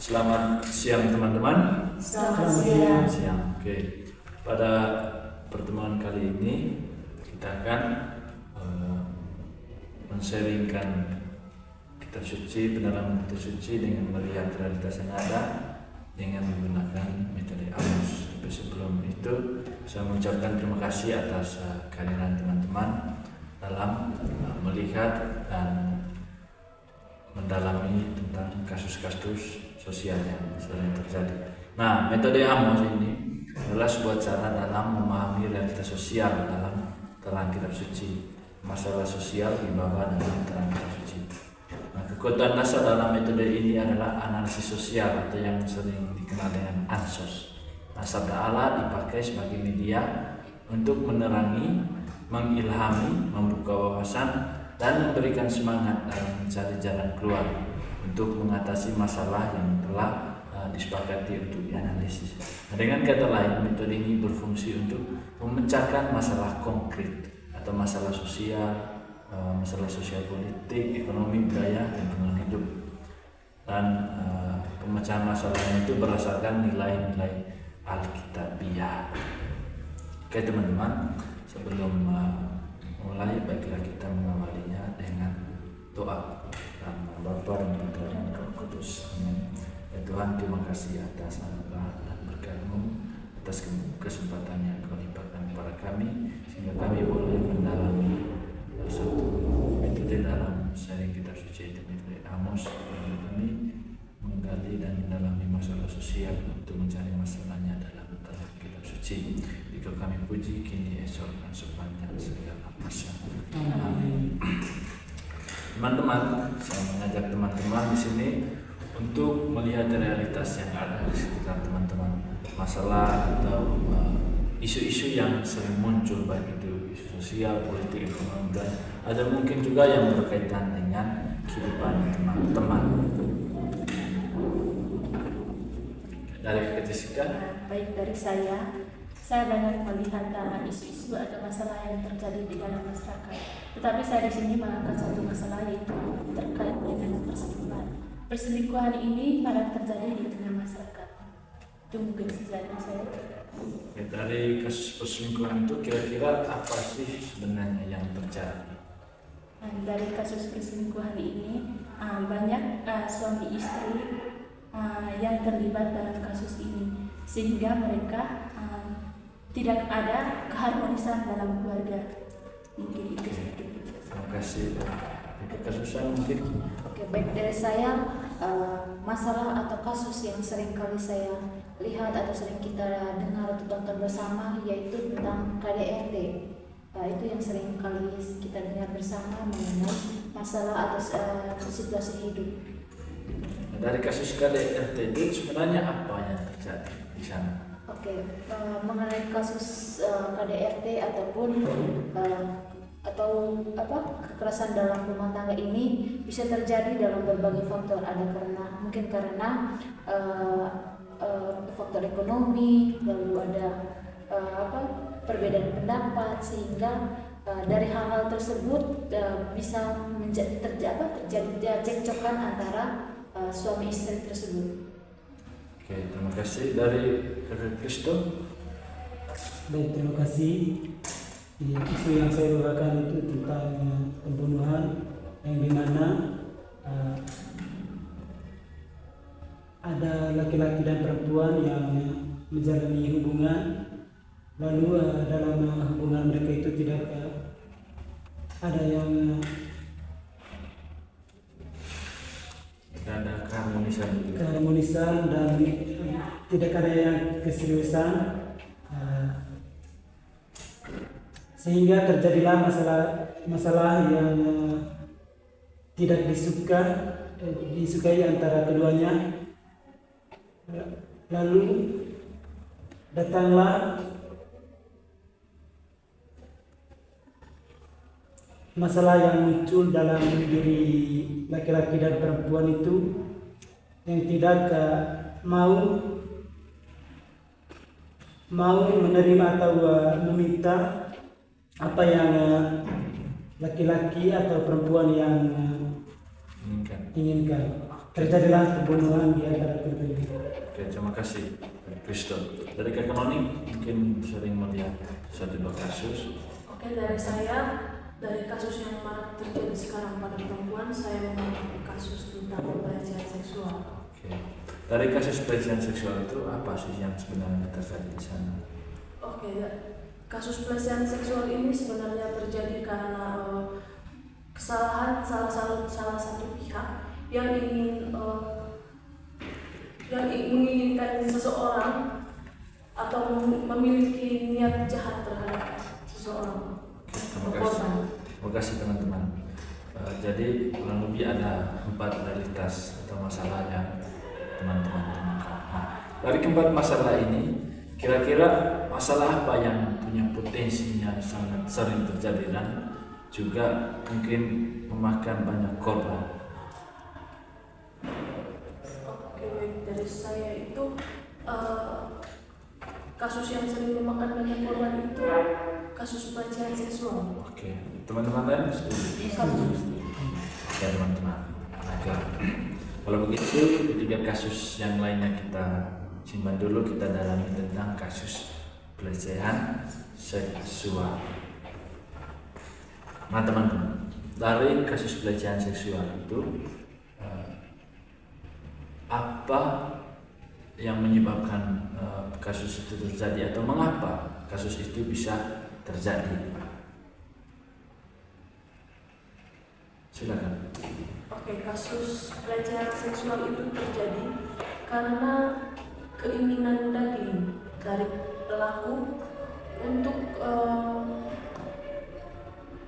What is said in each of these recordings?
Selamat siang teman-teman. Selamat siang. Oke. Pada pertemuan kali ini kita akan men-sharingkan kitab suci, pendalaman kitab suci dengan melihat realitas yang ada dengan menggunakan metode Amos. Tapi sebelum itu saya mengucapkan terima kasih atas kehadiran teman-teman dalam melihat dan mendalami tentang kasus-kasus sosial yang sering terjadi. Nah, metode Amos ini adalah sebuah cara dalam memahami realitas sosial dalam terang kitab suci. Masalah sosial dibawa dalam terang kitab suci. Nah, kekuatan dasar dalam metode ini adalah analisis sosial atau yang sering dikenal dengan ansos. Nah, sabda Allah dipakai sebagai media untuk menerangi, mengilhami, membuka wawasan, dan memberikan semangat dalam mencari jalan keluar untuk mengatasi masalah yang telah disepakati untuk dianalisis. Nah, dengan kata lain, metode ini berfungsi untuk memecahkan masalah konkret atau masalah sosial, politik, ekonomi, budaya, dan lingkungan hidup. Dan pemecahan masalahnya itu berdasarkan nilai-nilai Alkitabiah. Oke teman-teman, sebelum mulai, baiklah kita mengawalinya dengan doa. Nama Bapa dan Putra dan Roh Kudus. Amin. Ya Tuhan, terima kasih atas anugerah dan berkat-Mu, atas kesempatan yang Kau limpahkan kepada kami, sehingga kami boleh mendalami satu metode dalam sharing kitab suci, itu metode Amos. Kami menggali dan mendalami masalah sosial untuk mencari masalahnya dalam kitab suci. Jika kami puji kini, esok, dan sepanjang segala masa. Amin. Teman-teman, saya mengajak teman-teman di sini untuk melihat realitas yang ada di sekitar teman-teman, masalah atau isu-isu yang sering muncul, baik itu isu sosial, politik, ekonomi, dan ada mungkin juga yang berkaitan dengan kehidupan teman-teman. Dari Jessica? Baik, dari saya banyak melihat isu-isu atau masalah yang terjadi di dalam masyarakat. Tetapi saya di sini mengangkat satu masalah, yaitu terkait dengan perselingkuhan. Perselingkuhan ini pada terjadi di tengah masyarakat. Itu mungkin saja saya. Dari kasus perselingkuhan itu kira-kira apa sih sebenarnya yang terjadi? Dari kasus perselingkuhan ini banyak suami istri yang terlibat dalam kasus ini, sehingga mereka tidak ada keharmonisan dalam keluarga. Mungkin itu sedikit. Terima kasih. Kesusahan mungkin. Oke, baik, dari saya masalah atau kasus yang sering kali saya lihat atau sering kita dengar atau tonton bersama, yaitu tentang KDRT. Itu yang sering kali kita dengar bersama mengenai masalah atau situasi hidup. Dari kasus KDRT itu sebenarnya apa yang terjadi di sana? Oke, mengenai kasus KDRT ataupun kekerasan dalam rumah tangga ini bisa terjadi dalam berbagai faktor. Ada karena faktor ekonomi, lalu ada perbedaan pendapat, sehingga dari hal-hal tersebut bisa terjadi cekcokan antara suami istri tersebut. Oke, terima kasih. Dari Kakak Kristo. Baik, terima kasih. Isu yang saya bawakan itu tentang pembunuhan yang dimana ada laki-laki dan perempuan yang menjalani hubungan, lalu dalam hubungan mereka itu tidak ada yang ada keharmonisan dan tidak ada yang keseriusan, sehingga terjadilah masalah yang tidak disukai antara keduanya. Lalu datanglah masalah yang muncul dalam diri laki-laki dan perempuan itu, yang tidak mau menerima atau meminta apa yang laki-laki atau perempuan yang inginkan. terjadilah pembunuhan di antara kedua ini. Oke, terima kasih Kristo. Dari Kak Noni mungkin sering melihat suatu dua kasus. Oke, dari saya, dari kasus yang marak terjadi sekarang pada perempuan, saya mengalami kasus tentang pelecehan seksual. Oke. Dari kasus pelecehan seksual itu apa sih yang sebenarnya terjadi di sana? Oke, kasus pelecehan seksual ini sebenarnya terjadi karena kesalahan salah satu pihak yang menginginkan seseorang atau memiliki niat jahat terhadap seseorang. Terima kasih. Terima kasih teman-teman. Jadi kurang lebih ada 4 realitas atau masalah yang teman-teman temukan. Nah, dari keempat masalah ini, kira-kira masalah apa yang punya potensinya sangat sering terjadi dan juga mungkin memakan banyak korban? Oke, baik, dari saya itu kasus yang sering memakan banyak korban itu kasus pelecehan seksual. Oke, teman-teman lain setuju? Ya teman-teman. Oke. Kalau begitu, ketiga kasus yang lainnya kita simpan dulu, kita dalami tentang kasus pelecehan seksual. Nah teman-teman, dari kasus pelecehan seksual itu apa yang menyebabkan kasus itu terjadi atau mengapa kasus itu bisa terjadi? Silakan. Oke, kasus pelecehan seksual itu terjadi karena keinginan daging dari pelaku untuk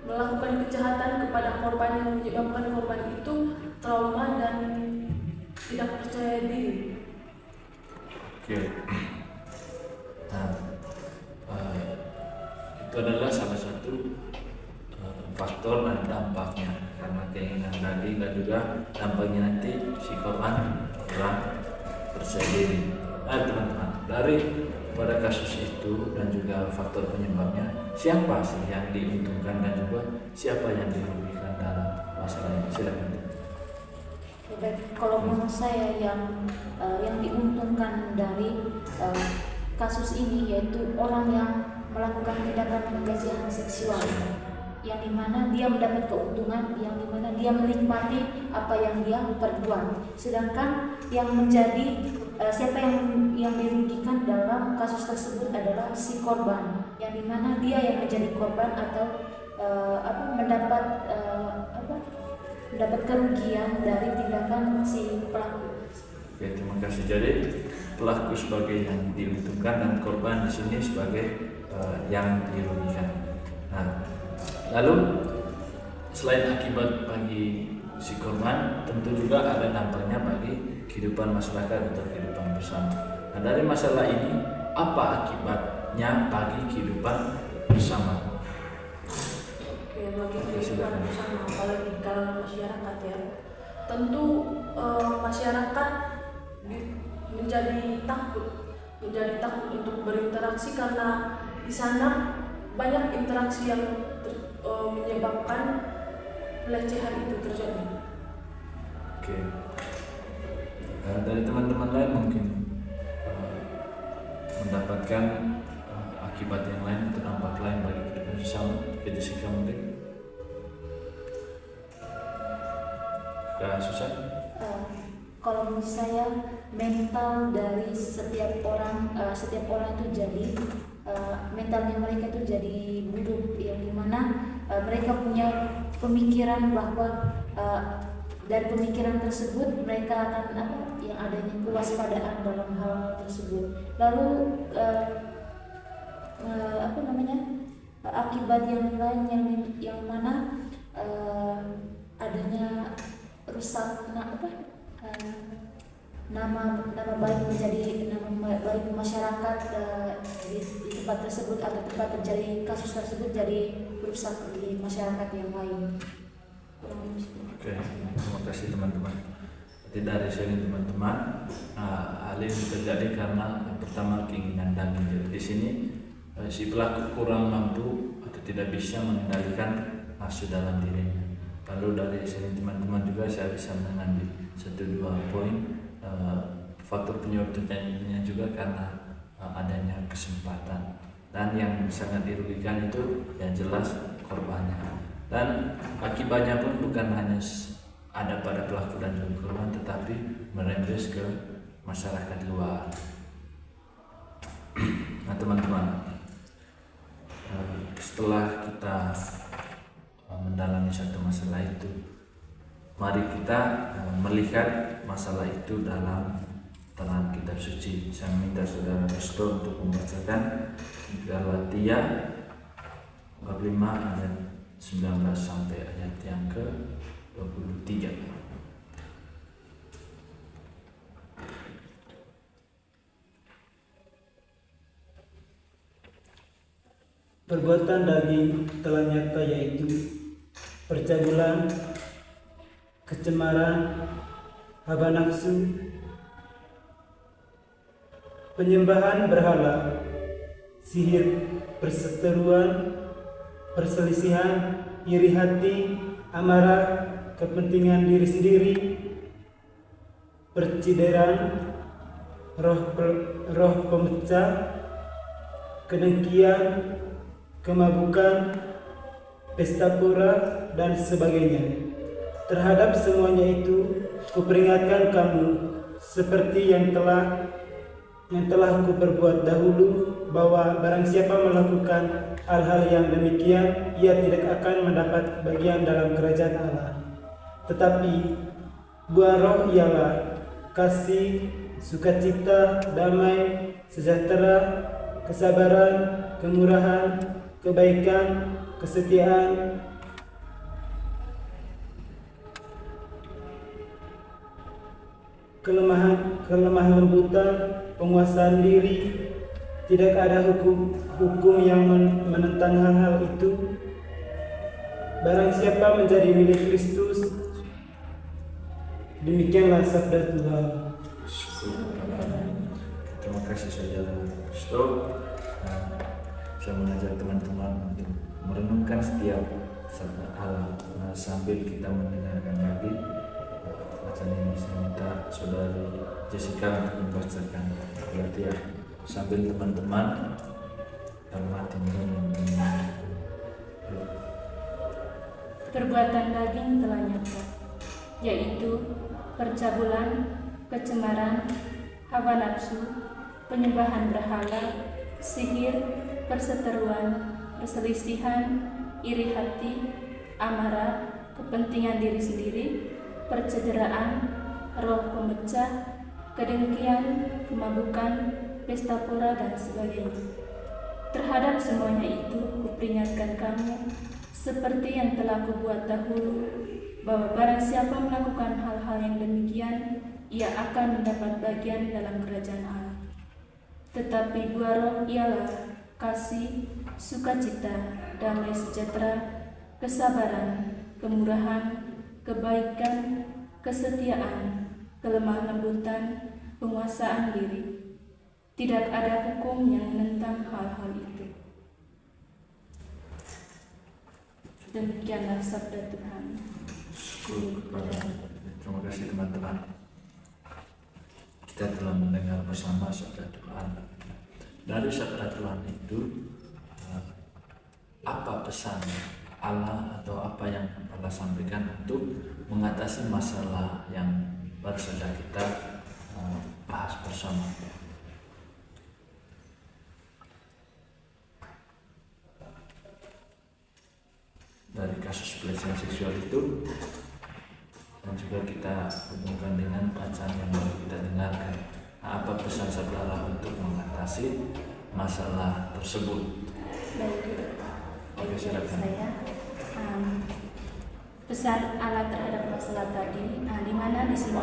melakukan kejahatan kepada korban yang menyebabkan korban itu trauma dan tidak percaya diri. Oke. Nah, itu adalah salah satu faktor dan dampaknya, karena keinginan daging dan juga dampaknya nanti si korban kurang percaya diri. Nah teman-teman, dari pada kasus itu dan juga faktor penyebabnya, siapa sih yang diuntungkan dan juga siapa yang dirugikan dalam masalah ini? Silakan. Baik, kalau menurut saya yang diuntungkan dari kasus ini yaitu orang yang melakukan tindakan pelecehan seksual, yang dimana dia mendapat keuntungan, yang dimana dia menikmati apa yang dia perbuat. Sedangkan yang menjadi siapa yang dirugikan dalam kasus tersebut adalah si korban, yang dimana dia yang menjadi korban atau mendapat kerugian dari tindakan si pelaku. Oke, terima kasih. Jadi pelaku sebagai yang diuntungkan dan korban di sini sebagai yang dirugikan. Nah, lalu selain akibat bagi si korban, tentu juga ada dampaknya bagi kehidupan masyarakat atau kehidupan bersama. Nah, dari masalah ini, apa akibatnya bagi kehidupan bersama? Oke, bagi kehidupan bersama, apalagi kalau masyarakat ya, tentu masyarakat menjadi takut untuk berinteraksi karena di sana banyak interaksi yang menyebabkan pelecehan itu terjadi. Oke. Dari teman-teman lain mungkin mendapatkan akibat yang lain atau dampak lain bagi kehidupan bersama. Jessica mungkin. Kak Susan? Kalau menurut saya mental dari setiap orang itu jadi mentalnya mereka itu jadi buruk, yang dimana mereka punya pemikiran bahwa dari pemikiran tersebut mereka akan yang adanya kewaspadaan dalam hal tersebut. Lalu akibat yang lain yang mana adanya rusak nama baik masyarakat di tempat tersebut atau tempat terjadi kasus tersebut jadi rusak di masyarakat yang lain. Oke, terima kasih teman-teman. Jadi dari sini teman-teman, hal ini terjadi karena yang pertama keinginan daging. Jadi di sini si pelaku kurang mampu atau tidak bisa mengendalikan nafsu dalam dirinya. Lalu dari sini teman-teman juga saya bisa mengambil 1-2 poin faktor penyebabnya juga karena adanya kesempatan, dan yang sangat dirugikan itu yang jelas korbannya, dan akibatnya pun bukan hanya ada pada pelaku dan juga korban, tetapi merembes ke masyarakat luar. Nah teman-teman, setelah kita mendalami satu masalah itu, mari kita melihat masalah itu dalam terang kitab suci. Saya minta saudara Risto untuk membacakan Galatia bab 5 ayat 19 sampai ayat yang ke-23. Perbuatan daging telah nyata, yaitu percabulan, kecemaran, hawa nafsu, penyembahan berhala, sihir, perseteruan, perselisihan, iri hati, amarah, kepentingan diri sendiri, percideran, roh pemecah, kedengkian, kemabukan, pesta pora, dan sebagainya. Terhadap semuanya itu kuperingatkan kamu, seperti yang telah kuperbuat dahulu, bahwa barang siapa melakukan hal-hal yang demikian, ia tidak akan mendapat bagian dalam kerajaan Allah. Tetapi buah roh ialah kasih, sukacita, damai, sejahtera, kesabaran, kemurahan, kebaikan, kesetiaan, kelemah lembutan, penguasaan diri. Tidak ada hukum yang menentang hal-hal itu. Barang siapa menjadi milik Kristus, demikianlah sabda Tuhan. Terima kasih saudara Risto. Saya mengajak teman-teman untuk merenungkan setiap sabda Allah sambil kita mendengarkan lagi bacaan ini. Saya minta saudari Jessica untuk membacakan Galatia sambil teman-teman dalam hati merenung. Perbuatan daging telah nyata, yaitu percabulan, kecemaran, hawa nafsu, penyembahan berhala, sihir, perseteruan, perselisihan, iri hati, amarah, kepentingan diri sendiri, percederaan, roh pemecah, kedengkian, kemabukan, pesta pora, dan sebagainya. Terhadap semuanya itu kuperingatkan kamu, seperti yang telah kubuat dahulu, bahwa barang siapa melakukan hal-hal yang demikian, ia akan mendapat bagian dalam kerajaan Allah. Tetapi buah roh ialah kasih, sukacita, damai sejahtera, kesabaran, kemurahan, kebaikan, kesetiaan, kelemah lembutan, penguasaan diri. Tidak ada hukum yang menentang hal-hal itu. Demikianlah sabda Tuhan. Terima kasih teman-teman. Kita telah mendengar bersama sabda Tuhan. Dari sabda Tuhan itu, apa pesan Allah atau apa yang Allah sampaikan untuk mengatasi masalah yang baru saja kita bahas bersama. Dari kasus pelecehan seksual itu, dan juga kita hubungkan dengan bacaan yang baru kita dengarkan. Nah, apa pesan sabda Allah untuk mengatasi masalah tersebut? Baik, saya pesan Allah terhadap masalah tadi, di mana di sini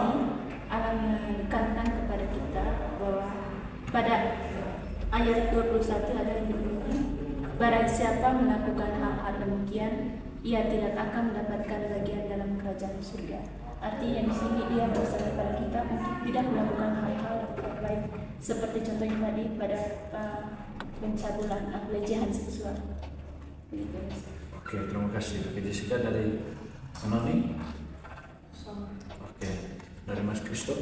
Allah menekankan kepada kita bahwa pada ayat 21 ada yang berbunyi, barang siapa melakukan hal-hal demikian, ia tidak akan mendapatkan bagian dalam kerajaan surga. Artinya di sini dia berusaha kepada kita untuk tidak melakukan hal-hal yang tidak baik, seperti contohnya tadi pada pencabulan, pelecehan seksual. Begitu. Oke, terima kasih. Jessica dari mana nih? Oke, dari dari Mas Kristo.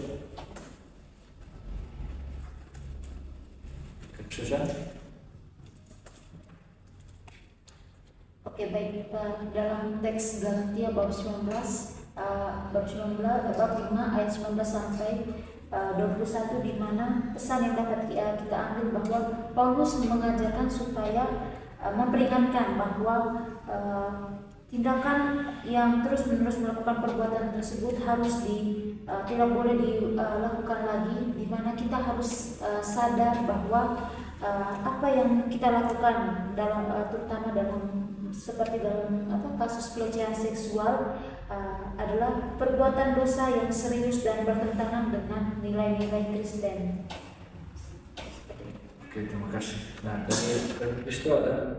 Susan. Oke, baik. Dalam teks Galatia bab 19, bab 5 ayat 19 sampai 21, di mana pesan yang dapat kita ambil bahwa Paulus mengajarkan supaya memperingatkan bahwa tindakan yang terus-menerus melakukan perbuatan tersebut harus tidak boleh dilakukan lagi, di mana kita harus sadar bahwa apa yang kita lakukan terutama seperti dalam kasus pelecehan seksual adalah perbuatan dosa yang serius dan bertentangan dengan nilai-nilai Kristen. Oke, terima kasih. Nah, dari Kristo ada.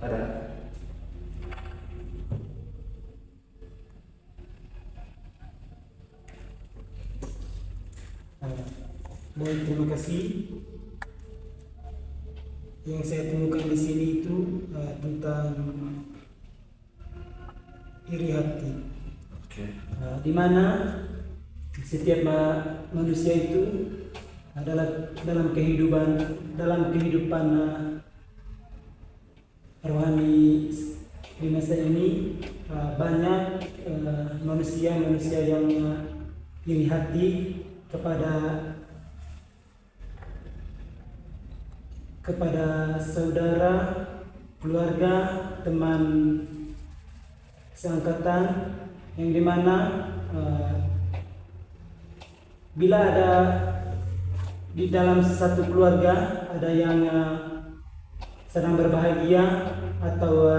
Ada. Baik, terima kasih. Yang saya temukan di sini itu tentang iri hati. Oke. Di mana setiap manusia itu adalah dalam kehidupan rohani di masa ini banyak manusia yang iri hati kepada saudara, keluarga, teman seangkatan, yang dimana bila ada di dalam satu keluarga ada yang sedang berbahagia atau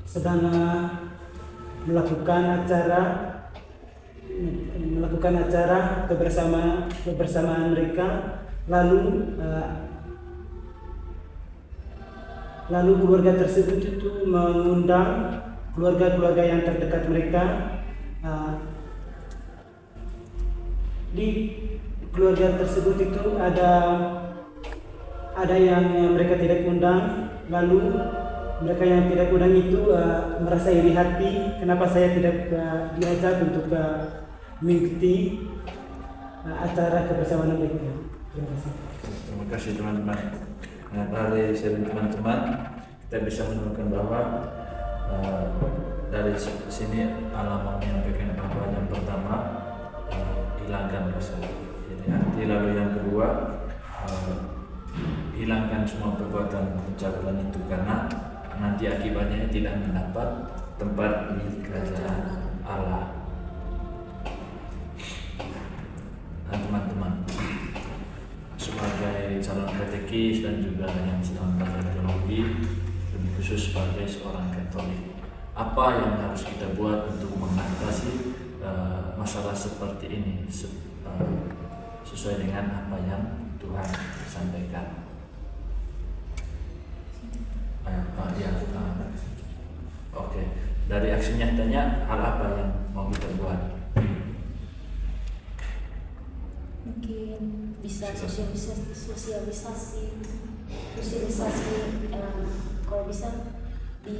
sedang melakukan acara kebersamaan mereka, lalu keluarga tersebut itu mengundang keluarga-keluarga yang terdekat mereka. Di keluarga tersebut itu ada yang mereka tidak undang, lalu mereka yang tidak undang itu merasa iri hati, kenapa saya tidak diajak untuk mengikuti acara kebersamaan mereka. Terima kasih. Terima kasih teman-teman. Nah, dari sharing teman-teman kita bisa menemukan bahwa dari sini Allah mau menyampaikan bahwa yang pertama hilangkan rasa iri hati, lalu yang kedua hilangkan semua perbuatan pencabulan itu, karena nanti akibatnya tidak mendapat tempat di kerajaan Allah. Nah teman-teman, sebagai calon katekis dan juga yang sedang belajar teologi, lebih khusus sebagai seorang Katolik, apa yang harus kita buat untuk mengatasi masalah seperti ini sesuai dengan apa yang Tuhan sampaikan? Oke. Dari aksi nyatanya, hal apa yang mau kita buat? Mungkin bisa sosialisasi kalau bisa di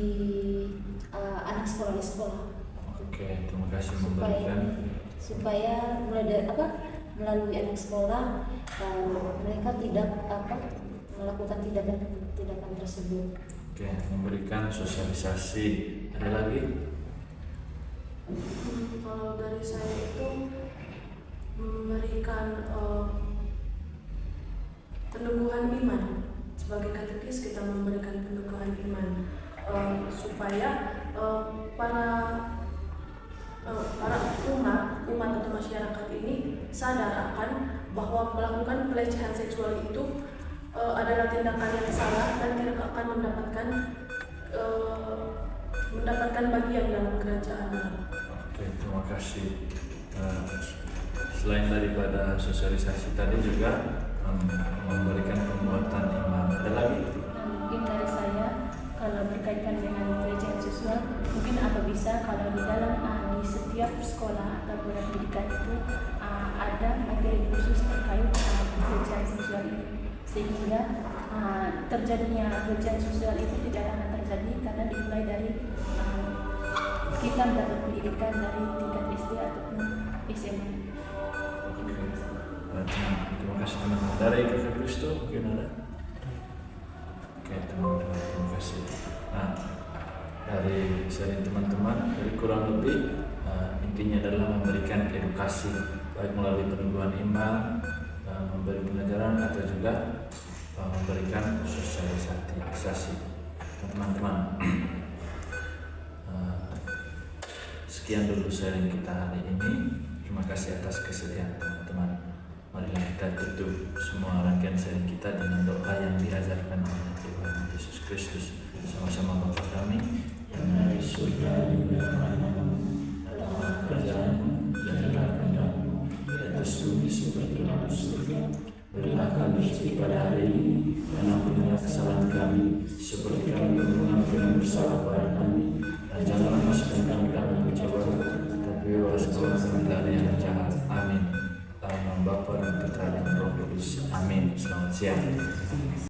anak sekolah di sekolah. Oke, terima kasih memberikan. Supaya melalui anak sekolah mereka tidak melakukan tindakan tersebut. Oke, memberikan sosialisasi. Ada lagi? Kalau dari saya itu memberikan peneguhan iman. Sebagai katekis kita memberikan peneguhan iman supaya para umat atau masyarakat ini sadar akan bahwa melakukan pelecehan seksual itu adalah tindakan yang salah dan tidak akan mendapatkan bagian dalam kerajaan Allah. Oke, terima kasih. Selain daripada sosialisasi tadi juga memberikan penguatan iman. Ada lagi? Mungkin dari saya, kalau berkaitan dengan pelecehan seksual, mungkin apa bisa kalau di dalam di setiap sekolah atau pendidikan itu ada materi khusus terkait pelecehan seksual ini, sehingga terjadinya pelecehan seksual itu tidak akan terjadi karena dimulai dari kita mendapat pendidikan dari tingkat SD ataupun SMA. Terima kasih teman-teman. Dari Kakak Kristo mungkin ada? Oke teman-teman, terima kasih. Nah, dari sharing teman-teman, dari kurang lebih intinya adalah memberikan edukasi baik melalui peneguhan iman, memberi pelajaran atau juga memberikan sosialisasi. Teman-teman, sekian dulu sharing kita hari ini. Terima kasih atas kesediaan teman-teman. Marilah kita tutup semua rangkaian sharing kita dengan doa yang diajarkan oleh Tuhan Yesus Kristus. Sama-sama Bapa kami yang ada di surga, dimuliakanmu, datanglah kerajaanmu, jadilah kehendakmu di atas bumi seperti di surga. Berilah kami rezeki pada hari ini, dan ampunilah kesalahan kami, seperti kami mengampuni yang bersalah pada kami. Dan janganlah masukkan kami dalam pencobaan, tapi bebaskanlah kami dari yang jahat. Amin. Dalam nama Bapa dan Putra dan Roh Kudus. Amin. Selamat siang.